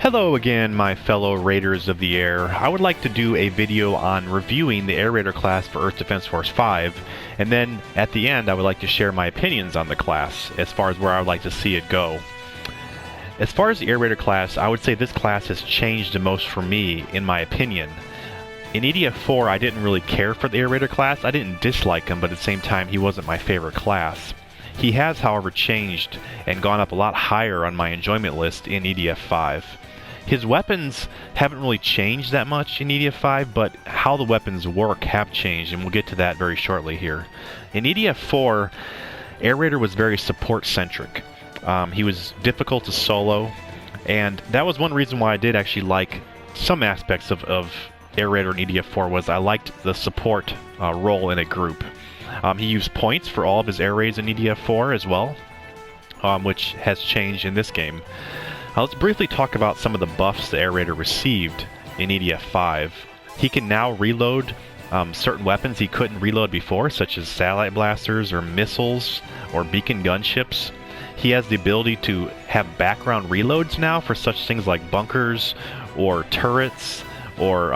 Hello again, my fellow Raiders of the Air. I would like to do a video on reviewing the Air Raider class for Earth Defense Force 5, and then at the end I would like to share my opinions on the class, as far as where I would like to see it go. As far as the Air Raider class, I would say this class has changed the most for me, in my opinion. In EDF 4, I didn't really care for the Air Raider class. I didn't dislike him, but at the same time, he wasn't my favorite class. He has, however, changed and gone up a lot higher on my enjoyment list in EDF 5. His weapons haven't really changed that much in EDF 5, but how the weapons work have changed, and we'll get to that very shortly here. In EDF 4, Air Raider was very support-centric. He was difficult to solo, and that was one reason why I did actually like some aspects of Air Raider in EDF 4 was I liked the support role in a group. He used points for all of his air raids in EDF 4 as well, which has changed in this game. Let's briefly talk about some of the buffs the Air Raider received in EDF 5. He can now reload certain weapons he couldn't reload before, such as satellite blasters or missiles or beacon gunships. He has the ability to have background reloads now for such things like bunkers or turrets or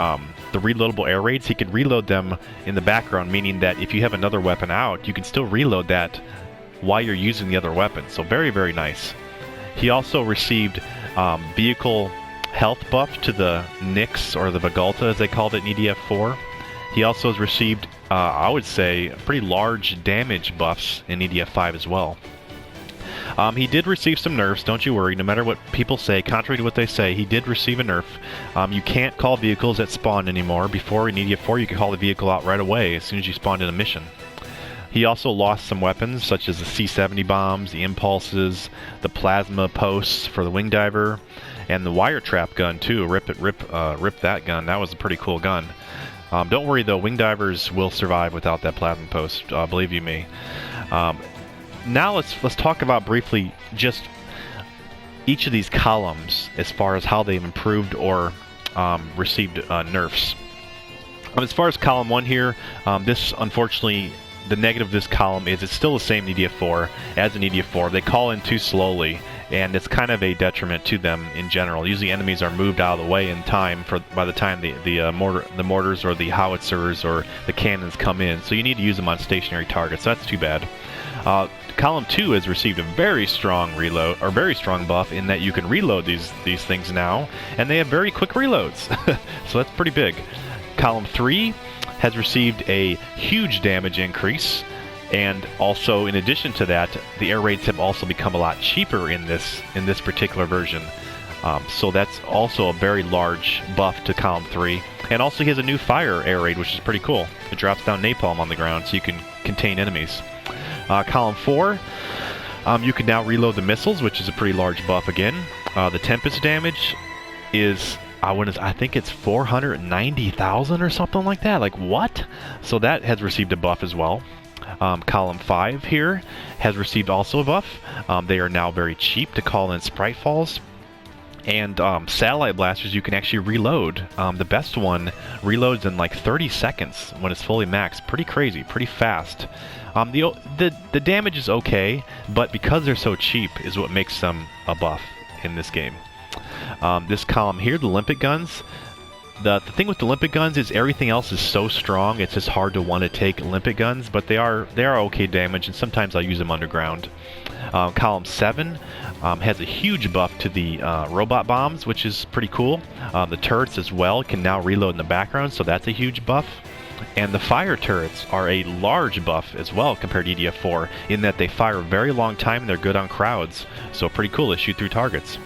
the reloadable air raids. He can reload them in the background, meaning that if you have another weapon out, you can still reload that while you're using the other weapon. So very, very nice. He also received vehicle health buff to the Nix, or the Vagalta as they called it in EDF 4. He also has received, I would say, pretty large damage buffs in EDF 5 as well. He did receive some nerfs, don't you worry, no matter what people say, contrary to what they say, he did receive a nerf. You can't call vehicles that spawn anymore. Before in EDF 4 you could call the vehicle out right away as soon as you spawned in a mission. He also lost some weapons, such as the C-70 bombs, the impulses, the plasma posts for the wing diver, and the wire trap gun too. Rip that gun. That was a pretty cool gun. Don't worry though, wing divers will survive without that plasma post. Believe you me. Now let's talk about briefly just each of these columns as far as how they've improved or received nerfs. As far as column 1 here, this unfortunately, the negative of this column is it's still the same in EDF 4 as in EDF 4. They call in too slowly, and it's kind of a detriment to them in general. Usually enemies are moved out of the way in time by the time the mortars or the howitzers or the cannons come in, so you need to use them on stationary targets. So that's too bad. Column 2 has received a very strong reload, or very strong buff, in that you can reload these things now, and they have very quick reloads. So that's pretty big. Column 3 has received a huge damage increase, and also in addition to that, the air raids have also become a lot cheaper in this particular version. So that's also a very large buff to column 3. And also he has a new fire air raid, which is pretty cool. It drops down napalm on the ground so you can contain enemies. Column 4, you can now reload the missiles, which is a pretty large buff again. The Tempest damage is, I think it's 490,000 or something like that. Like, what? So that has received a buff as well. Column 5 here has received also a buff. They are now very cheap to call in sprite falls. And satellite blasters you can actually reload. The best one reloads in like 30 seconds when it's fully maxed. Pretty crazy, pretty fast. The damage is okay, but because they're so cheap is what makes them a buff in this game. This column here, the Olympic guns. The thing with the Olympic guns is everything else is so strong, it's just hard to want to take Olympic guns, but they are okay damage, and sometimes I use them underground. Column 7 has a huge buff to the robot bombs, which is pretty cool. The turrets as well can now reload in the background, so that's a huge buff. And the fire turrets are a large buff as well compared to EDF 4, in that they fire a very long time and they're good on crowds, so pretty cool to shoot through targets.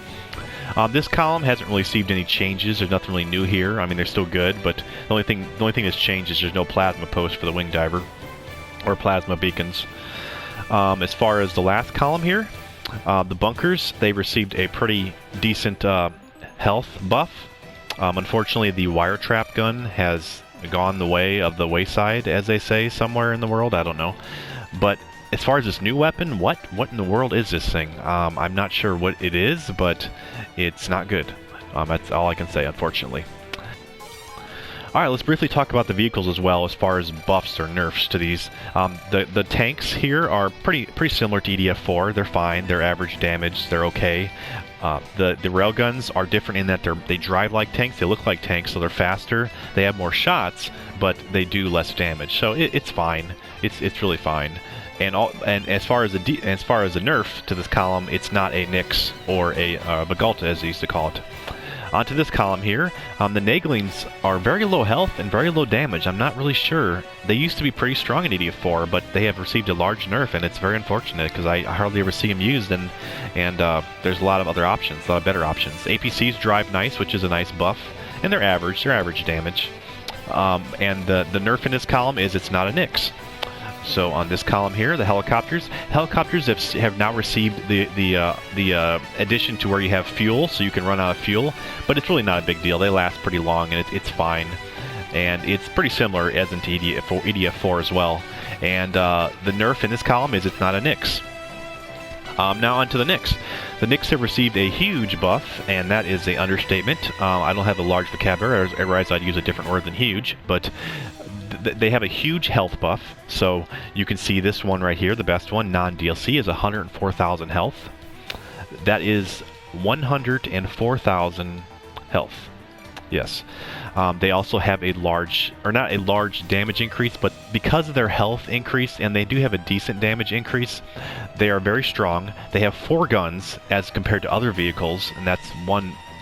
This column hasn't really received any changes. There's nothing really new here. I mean, they're still good, but the only thing that's changed is there's no plasma post for the wing diver or plasma beacons. As far as the last column here, the bunkers, they received a pretty decent health buff. Unfortunately, the wire trap gun has gone the way of the wayside, as they say somewhere in the world. I don't know, but as far as this new weapon, what in the world is this thing? I'm not sure what it is, but it's not good. That's all I can say, unfortunately. Alright, let's briefly talk about the vehicles as well, as far as buffs or nerfs to these. The tanks here are pretty similar to EDF 4. They're fine, they're average damage, they're okay. The railguns are different in that they drive like tanks, they look like tanks, so they're faster, they have more shots, but they do less damage. So it's fine. It's really fine. And as far as the nerf to this column, it's not a Nyx or a Bagulta, as they used to call it. Onto this column here, the Naglings are very low health and very low damage. I'm not really sure. They used to be pretty strong in EDF4, but they have received a large nerf, and it's very unfortunate because I hardly ever see them used, and there's a lot of other options, a lot of better options. APCs drive nice, which is a nice buff, and they're average damage. And the nerf in this column is it's not a Nyx. So on this column here, the helicopters have now received the addition to where you have fuel, so you can run out of fuel, but it's really not a big deal. They last pretty long, and it's fine. And it's pretty similar as into EDF4 as well. And the nerf in this column is it's not a Nyx. Now onto the Nyx. The Nyx have received a huge buff, and that is an understatement. I don't have a large vocabulary, otherwise I'd use a different word than huge, but they have a huge health buff. So you can see this one right here, the best one, non-DLC, is 104,000 health. That is 104,000 health. Yes. They also have a large, or not a large damage increase, but because of their health increase, and they do have a decent damage increase, they are very strong. They have 4 guns as compared to other vehicles, and that's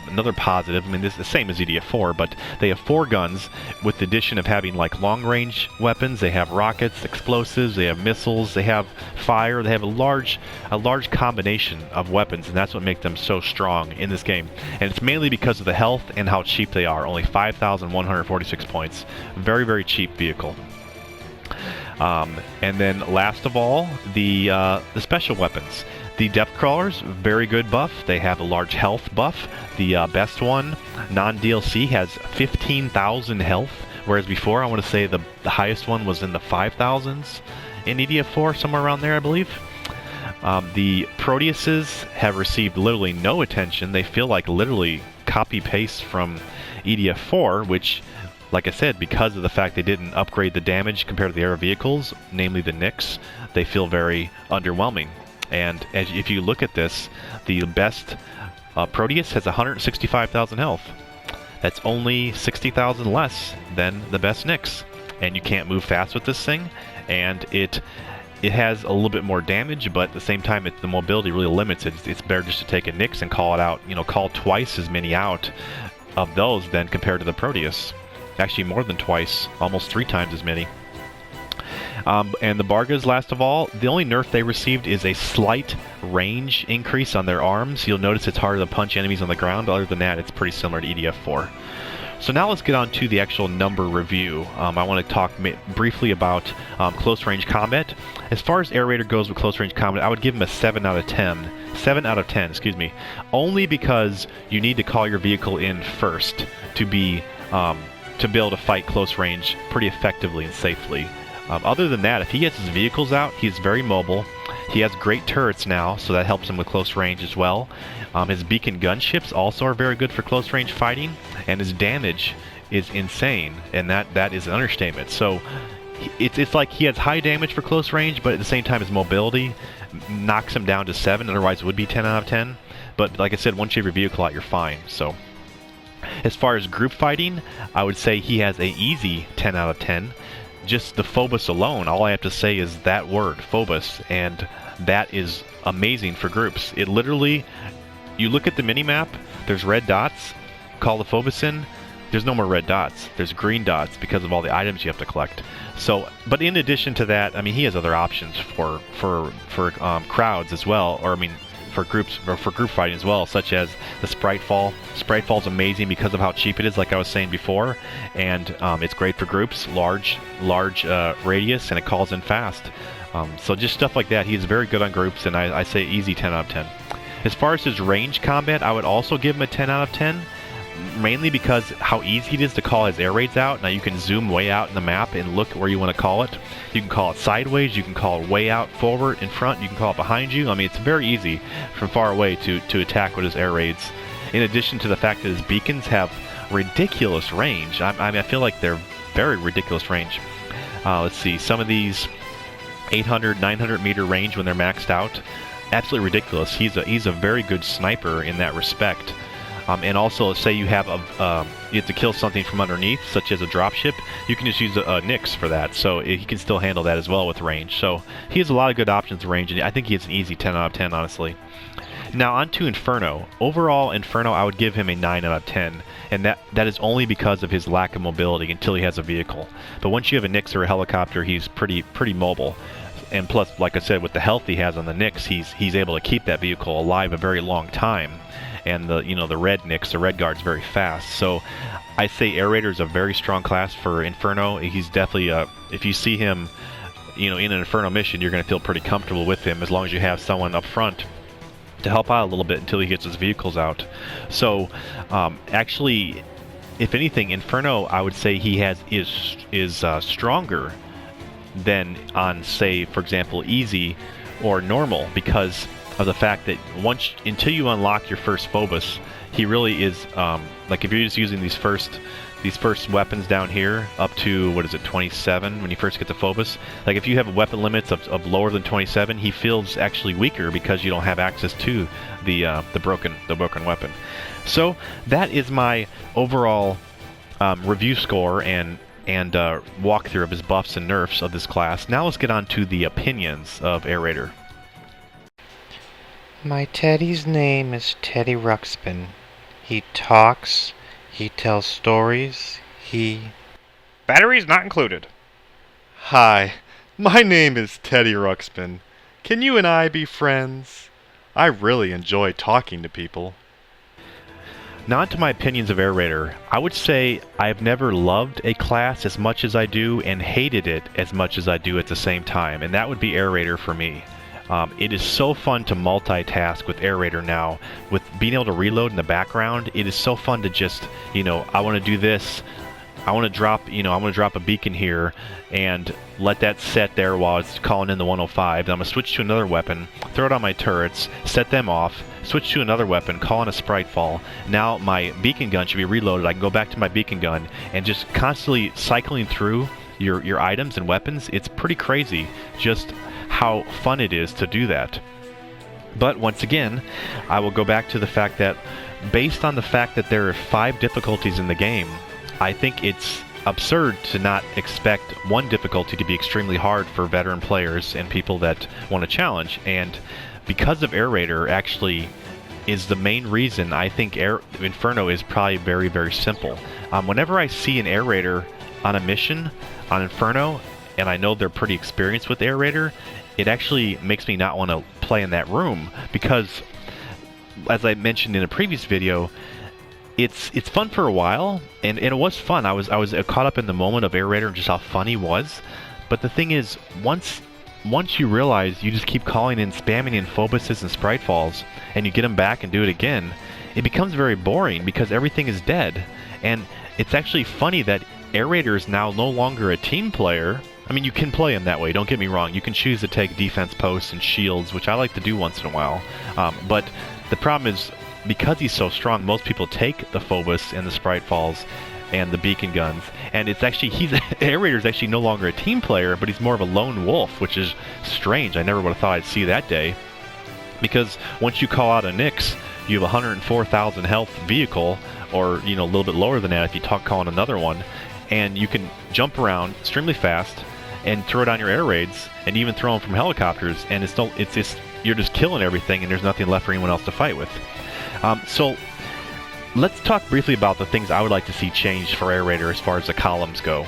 another positive. I mean, this is the same as EDF4, but they have 4 guns with the addition of having like long-range weapons. They have rockets, explosives, they have missiles, they have fire, they have a large combination of weapons, and that's what makes them so strong in this game. And it's mainly because of the health and how cheap they are. Only 5,146 points. Very, very cheap vehicle. And then last of all, the special weapons. The depth crawlers, very good buff. They have a large health buff. The best one, non-DLC, has 15,000 health, whereas before I want to say the highest one was in the 5,000s in EDF4, somewhere around there, I believe. The Proteuses have received literally no attention. They feel like literally copy-paste from EDF4, which, like I said, because of the fact they didn't upgrade the damage compared to the air vehicles, namely the Nyx, they feel very underwhelming. And if you look at this, the best Proteus has 165,000 health. That's only 60,000 less than the best Nyx. And you can't move fast with this thing, and it has a little bit more damage, but at the same time, the mobility really limits it. It's better just to take a Nyx and call it out, call twice as many out of those than compared to the Proteus. Actually, more than twice, almost 3 times as many. And the Bargas, last of all, the only nerf they received is a slight range increase on their arms. You'll notice it's harder to punch enemies on the ground. Other than that, it's pretty similar to EDF4. So now let's get on to the actual number review. I want to talk briefly about close range combat. As far as Air Raider goes with close range combat, I would give him a 7 out of 10. 7 out of 10, excuse me. Only because you need to call your vehicle in first to be able to fight close range pretty effectively and safely. Other than that, if he gets his vehicles out, he's very mobile. He has great turrets now, so that helps him with close range as well. His beacon gunships also are very good for close range fighting, and his damage is insane, and that is an understatement. So it's like he has high damage for close range, but at the same time his mobility knocks him down to 7, otherwise it would be 10 out of 10. But like I said, once you have your vehicle out, you're fine. So as far as group fighting, I would say he has a easy 10 out of 10. Just the Phobos alone, all I have to say is that word, Phobos, and that is amazing for groups. It literally, you look at the minimap, there's red dots, call the Phobos in, there's no more red dots, there's green dots because of all the items you have to collect. So, but in addition to that, I mean, he has other options for crowds as well, or I mean, for groups, or for group fighting as well, such as the Spritefall. Spritefall's amazing because of how cheap it is, like I was saying before, and it's great for groups, large radius, and it calls in fast. So just stuff like that. He's very good on groups, and I say easy 10 out of 10. As far as his range combat, I would also give him a 10 out of 10, mainly because how easy it is to call his air raids out. Now you can zoom way out in the map and look where you want to call it. You can call it sideways, you can call it way out forward in front, you can call it behind you. I mean, it's very easy from far away to attack with his air raids. In addition to the fact that his beacons have ridiculous range. I feel like they're very ridiculous range. Let's see, some of these 800, 900 meter range when they're maxed out. absolutely ridiculous. He's a very good sniper in that respect. And also, say you have you have to kill something from underneath, such as a dropship, you can just use a Nyx for that. So he can still handle that as well with range. So he has a lot of good options with range, and I think he has an easy 10 out of 10, honestly. Now on to Inferno. Overall, Inferno, I would give him a 9 out of 10, and that is only because of his lack of mobility until he has a vehicle. But once you have a Nyx or a helicopter, he's pretty mobile. And plus, like I said, with the health he has on the Nyx, he's able to keep that vehicle alive a very long time. And the red Nyx, the red guard's very fast. So I say Air Raider is a very strong class for Inferno. He's definitely if you see him, in an Inferno mission, you're going to feel pretty comfortable with him as long as you have someone up front to help out a little bit until he gets his vehicles out. So actually, if anything, Inferno, I would say he is stronger than on, say, for example, easy or normal, because of the fact that until you unlock your first Phobos, he really is like if you're just using these first weapons down here up to, what is it, 27 when you first get the Phobos. Like if you have weapon limits of lower than 27, he feels actually weaker because you don't have access to the broken weapon. So that is my overall review score and walkthrough of his buffs and nerfs of this class. Now let's get on to the opinions of Air Raider. My Teddy's name is Teddy Ruxpin. He talks, he tells stories, Batteries not included. Hi, my name is Teddy Ruxpin. Can you and I be friends? I really enjoy talking to people. Now to my opinions of Air Raider. I would say I've never loved a class as much as I do and hated it as much as I do at the same time, and that would be Air Raider for me. It is so fun to multitask with Air Raider now. With being able to reload in the background, it is so fun to just, I want to do this. I want to drop, a beacon here and let that set there while it's calling in the 105. Then I'm going to switch to another weapon, throw it on my turrets, set them off, switch to another weapon, call in a sprite fall. Now my beacon gun should be reloaded. I can go back to my beacon gun and just constantly cycling through your items and weapons. It's pretty crazy just how fun it is to do that. But once again, I will go back to the fact that based on the fact that there are 5 difficulties in the game, I think it's absurd to not expect one difficulty to be extremely hard for veteran players and people that want to challenge. And because of Air Raider actually is the main reason I think Inferno is probably very, very simple. Whenever I see an Air Raider on a mission on Inferno, and I know they're pretty experienced with Air Raider, it actually makes me not want to play in that room, because as I mentioned in a previous video, it's fun for a while, and it was fun. I was caught up in the moment of Air Raider and just how fun he was. But the thing is, once you realize you just keep calling in, spamming in Phoboses and Sprite Falls, and you get them back and do it again, it becomes very boring because everything is dead. And it's actually funny that Air Raider is now no longer a team player. I mean, you can play him that way, don't get me wrong. You can choose to take defense posts and shields, which I like to do once in a while. But the problem is, because he's so strong, most people take the Phobos and the Sprite Falls and the beacon guns, and it's actually, Air Raider is actually no longer a team player, but he's more of a lone wolf, which is strange. I never would have thought I'd see that day, because once you call out a Nyx, you have a 104,000 health vehicle, or a little bit lower than that if you call in another one, and you can jump around extremely fast and throw down your air raids, and even throw them from helicopters, and you're just killing everything, and there's nothing left for anyone else to fight with. So let's talk briefly about the things I would like to see changed for Air Raider as far as the columns go.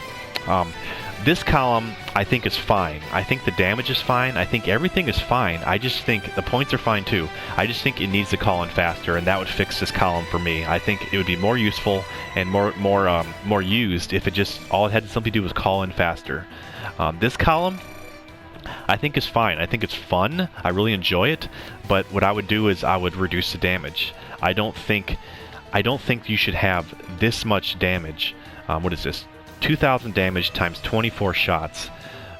This column, I think, is fine. I think the damage is fine. I think everything is fine. I just think the points are fine too. I just think it needs to call in faster, and that would fix this column for me. I think it would be more useful and more used if all it had something to do was call in faster. This column, I think, is fine. I think it's fun. I really enjoy it. But what I would do is I would reduce the damage. I don't think you should have this much damage. What is this? 2,000 damage times 24 shots.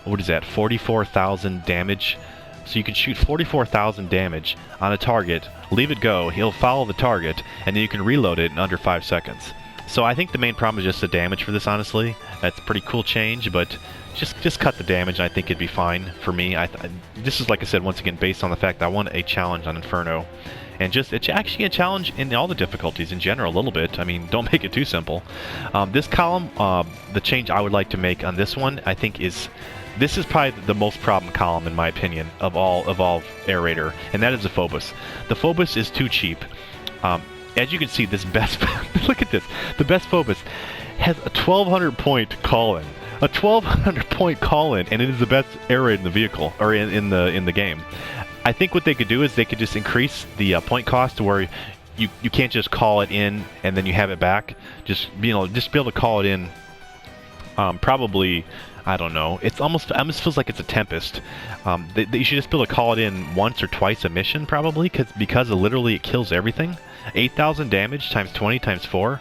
What is that? 44,000 damage. So you can shoot 44,000 damage on a target, leave it go, he'll follow the target, and then you can reload it in under 5 seconds. So I think the main problem is just the damage for this, honestly. That's a pretty cool change, but just cut the damage, and I think it'd be fine for me. This is, like I said, once again, based on the fact that I want a challenge on Inferno. And just, it's actually a challenge in all the difficulties in general, a little bit. I mean, don't make it too simple. This column, the change I would like to make on this one, I think this is probably the most problem column, in my opinion, of all Air Raider, and that is the Phobos. The Phobos is too cheap. As you can see, this best, look at this, the best Phobos has a 1200 point call-in. A 1200 point call-in, and it is the best air raid in the vehicle, or in the game. I think what they could do is they could just increase the point cost to where you can't just call it in and then you have it back. Just be able to call it in. Probably, I don't know. It almost feels like it's a Tempest. You should just be able to call it in once or twice a mission, probably, because literally it kills everything. 8,000 damage times 20 times 4.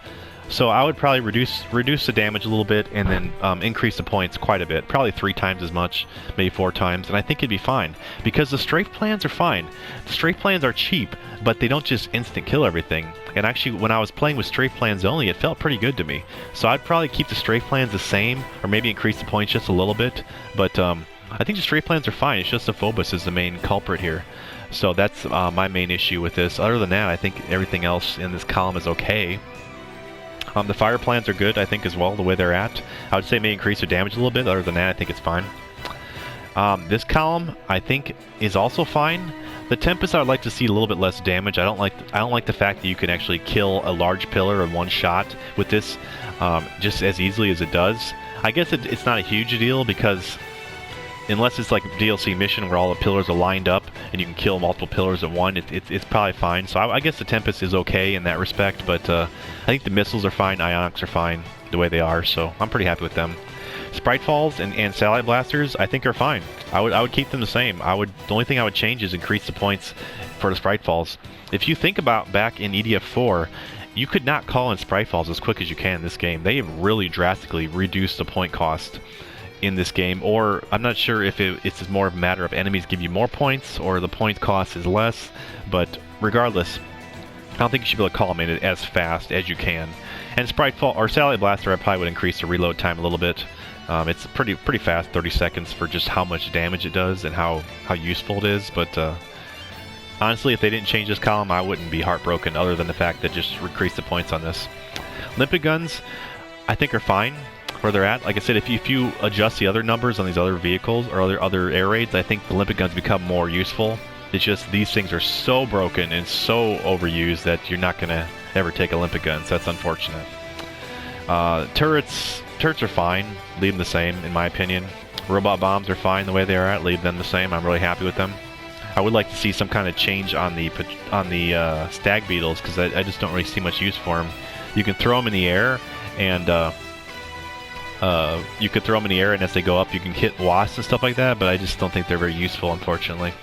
So I would probably reduce the damage a little bit, and then increase the points quite a bit. Probably 3 times as much, maybe 4 times, and I think it'd be fine. Because the strafe plans are fine. The strafe plans are cheap, but they don't just instant kill everything. And actually, when I was playing with strafe plans only, it felt pretty good to me. So I'd probably keep the strafe plans the same, or maybe increase the points just a little bit. But I think the strafe plans are fine. It's just the Phobos is the main culprit here. So that's my main issue with this. Other than that, I think everything else in this column is okay. The fire plans are good, I think, as well, the way they're at. I would say may increase their damage a little bit. Other than that, I think it's fine. This column, I think, is also fine. The Tempest, I would like to see a little bit less damage. I don't like the fact that you can actually kill a large pillar in one shot with this, just as easily as it does. I guess it's not a huge deal, because unless it's like a DLC mission where all the pillars are lined up and you can kill multiple pillars at one, it's probably fine. So I guess the Tempest is okay in that respect, but I think the missiles are fine, ionics are fine the way they are, so I'm pretty happy with them. Sprite Falls and Satellite Blasters, I think, are fine. I would keep them the same. The only thing I would change is increase the points for the Sprite Falls. If you think about back in EDF 4, you could not call in Sprite Falls as quick as you can in this game. They have really drastically reduced the point cost in this game, or I'm not sure if it's more of a matter of enemies give you more points or the point cost is less, but regardless, I don't think you should be able to call them in as fast as you can. And Sprite Fall or Satellite Blaster, I probably would increase the reload time a little bit. It's pretty fast, 30 seconds for just how much damage it does and how useful it is, but honestly, if they didn't change this column, I wouldn't be heartbroken, other than the fact that just increase the points on this. Limpet guns, I think, are fine where they're at. Like I said, if you adjust the other numbers on these other vehicles or other air raids, I think the limpet guns become more useful. It's just these things are so broken and so overused that you're not going to ever take a limpet gun, so that's unfortunate. Turrets are fine. Leave them the same, in my opinion. Robot bombs are fine the way they are at. Leave them the same. I'm really happy with them. I would like to see some kind of change on the stag beetles, because I just don't really see much use for them. You can throw them in the air, and as they go up, you can hit wasps and stuff like that, but I just don't think they're very useful, unfortunately.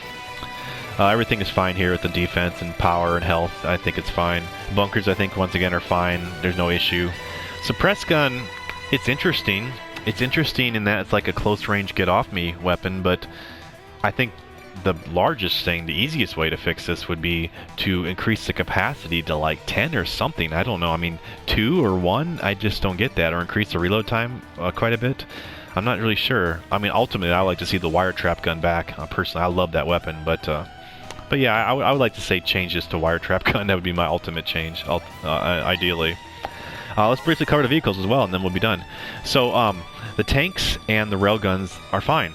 Everything is fine here with the defense and power and health. I think it's fine. Bunkers, I think, once again, are fine. There's no issue. Suppress gun, it's interesting. It's interesting in that it's like a close-range get-off-me weapon, but I think the largest thing, the easiest way to fix this would be to increase the capacity to like 10 or something. I don't know. I mean, 2 or 1? I just don't get that. Or increase the reload time quite a bit. I'm not really sure. I mean, ultimately, I would like to see the wire trap gun back. Personally, I love that weapon, but yeah, I would like to say change this to wire trap gun. That would be my ultimate change, ideally. Let's briefly cover the vehicles as well, and then we'll be done. So, the tanks and the railguns are fine.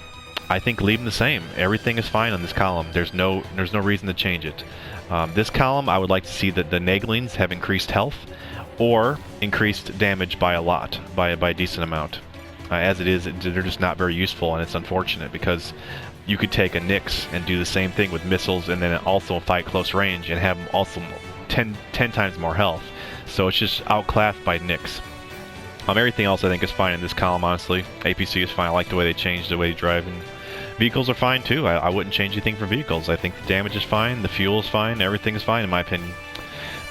I think leave them the same. Everything is fine on this column. There's no reason to change it. This column, I would like to see that the Naglings have increased health or increased damage by a lot, by a decent amount. As it is, they're just not very useful, and it's unfortunate because you could take a Nyx and do the same thing with missiles, and then also fight close range and have also 10 times more health. So it's just outclassed by Nyx. Everything else I think is fine in this column, honestly. APC is fine. I like the way they changed the way they drive. And vehicles are fine too. I wouldn't change anything for vehicles. I think the damage is fine, the fuel is fine, everything is fine in my opinion.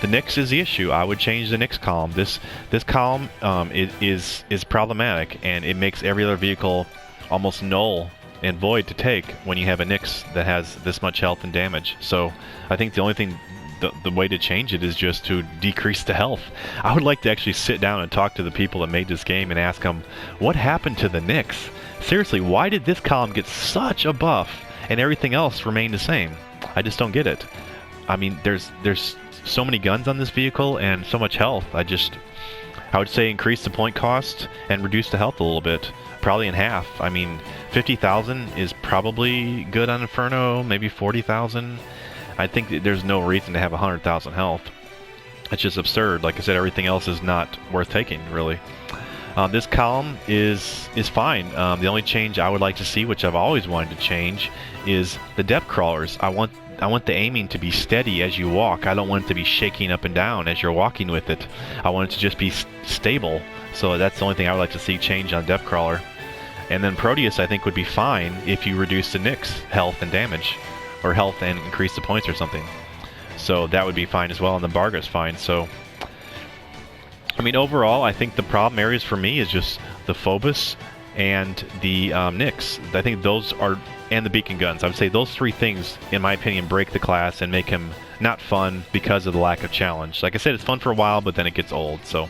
The Nyx is the issue. I would change the Nyx column. This column is problematic, and it makes every other vehicle almost null and void to take when you have a Nyx that has this much health and damage. So I think the only thing, the way to change it is just to decrease the health. I would like to actually sit down and talk to the people that made this game and ask them, what happened to the Nyx? Seriously, why did this column get such a buff and everything else remain the same? I just don't get it. I mean, there's so many guns on this vehicle and so much health. I would say increase the point cost and reduce the health a little bit, probably in half. I mean, 50,000 is probably good on Inferno, maybe 40,000. I think that there's no reason to have 100,000 health. It's just absurd. Like I said, everything else is not worth taking, really. This column is fine. The only change I would like to see, which I've always wanted to change, is the depth crawlers. I want the aiming to be steady as you walk. I don't want it to be shaking up and down as you're walking with it. I want it to just be stable. So that's the only thing I would like to see change on depth crawler. And then Proteus, I think, would be fine if you reduce the Nyx health and damage, or health and increase the points or something. So that would be fine as well, and the Barga's fine. So, I mean, overall, I think the problem areas for me is just the Phobos and the Nyx. I think those are, and the beacon guns. I would say those three things, in my opinion, break the class and make him not fun because of the lack of challenge. Like I said, it's fun for a while, but then it gets old. So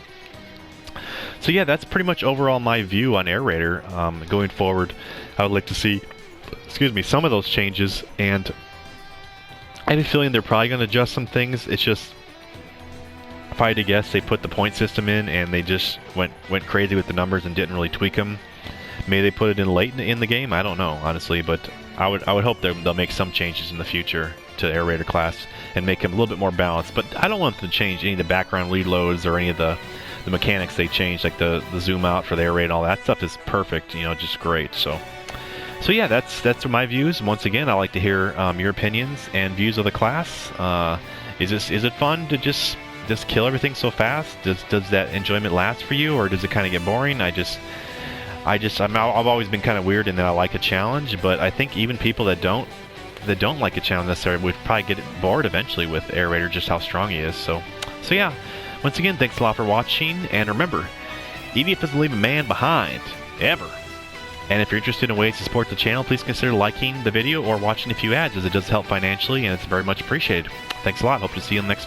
yeah, that's pretty much overall my view on Air Raider. Going forward, I would like to see, some of those changes, and I have a feeling they're probably going to adjust some things. It's just, if I had to guess, they put the point system in and they just went crazy with the numbers and didn't really tweak them. Maybe they put it in late in the game. I don't know, honestly, but I would hope they'll make some changes in the future to Air Raider class and make him a little bit more balanced. But I don't want them to change any of the background reloads or any of the mechanics they changed, like the zoom out for the Air Raid and all that stuff is perfect. You know, just great. So yeah, that's my views. Once again, I like to hear your opinions and views of the class. Is it fun to just kill everything so fast? Does that enjoyment last for you, or does it kind of get boring? I've always been kind of weird in that I like a challenge, but I think even people that don't like a challenge necessarily would probably get bored eventually with Air Raider, just how strong he is. So yeah, once again, thanks a lot for watching, and remember, EDF doesn't leave a man behind, ever. And if you're interested in ways to support the channel, please consider liking the video or watching a few ads, as it does help financially and it's very much appreciated. Thanks a lot. Hope to see you in the next video.